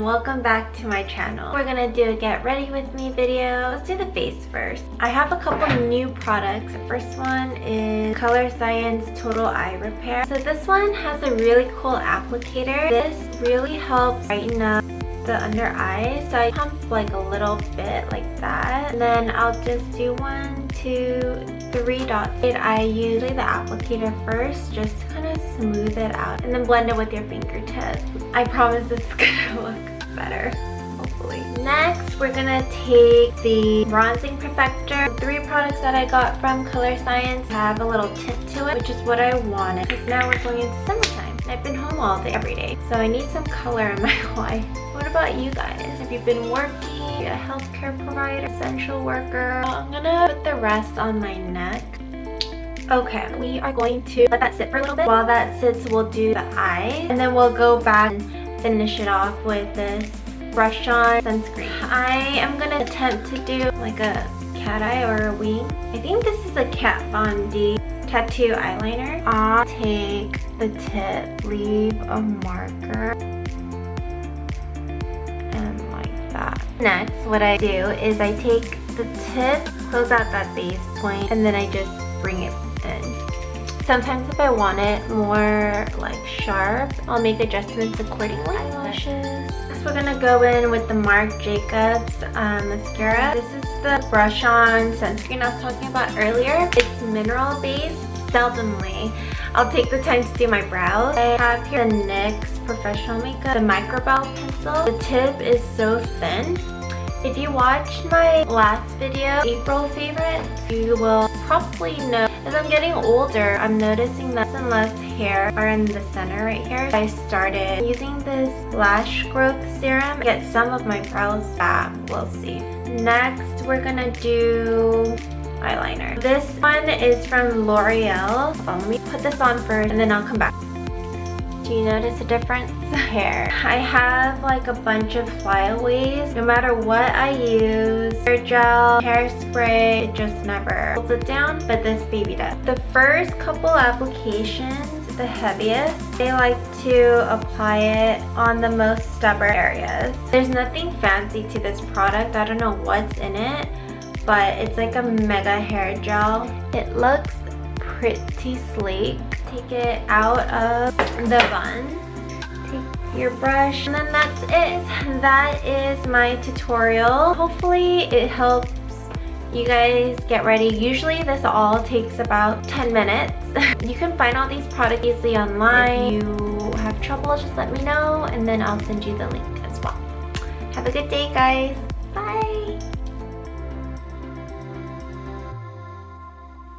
welcome back to my channel. We're gonna do a get ready with me video. Let's do the face first. I have a couple new products. The first one is GRWM Total Eye Repair. So this one has a really cool applicator. This really helps brighten up the under eye. So I pump like a little bit like that, and then I'll just do 1, 2, 3 dots. I use the applicator first just to kind of smooth it out, and then blend it with your fingertips. I promise this is gonna look better, hopefully. Next, we're gonna take the bronzing perfector. 3 products that I got from GRWM have a little tint to it, which is what I wanted, because now we're going into summertime. I've been home all day, every day, so I need some color in my life. What about you guys? Have you been working? A healthcare provider, essential worker? I'm gonna put the rest on my neck. Okay, we are going to let that sit for a little bit. While that sits, we'll do the eyes, and then we'll go back and finish it off with this brush on sunscreen. I am gonna attempt to do like a cat eye or a wing. I think this is a Kat Von D tattoo eyeliner. I'll take the tip, leave a marker, and like that. Next, what I do is I take the tip, close out that base point, and then I just bring it in. Sometimes if I want it more like sharp, I'll make adjustments accordingly. Eyelashes. Next, we're gonna go in with the Marc Jacobs mascara. This is the brush on sunscreen I was talking about earlier. It's mineral based. Seldomly I'll take the time to do my brows. I have here the NYX Professional Makeup, the micro brow pencil. The tip is so thin. If you watched my last video, April favorites, you will probably know as I'm getting older, I'm noticing less and less hair are in the center right here. I started using this lash growth serum to get some of my brows back. We'll see. Next, we're gonna do eyeliner. This one is from L'Oreal. Let me put this on first and then I'll come back. Do you notice a difference? Hair. I have like a bunch of flyaways. No matter what I use, hair gel, hairspray, it just never holds it down, but this baby does. The first couple applications, the heaviest, I like to apply it on the most stubborn areas. There's nothing fancy to this product. I don't know what's in it, but it's like a mega hair gel. It looks pretty sleek. Take it out of the bun. Take your brush, and then that's it. That is my tutorial. Hopefully it helps you guys get ready. Usually this all takes about 10 minutes. You can find all these products easily online. If you have trouble, just let me know, and then I'll send you the link as well. Have a good day, guys. Bye.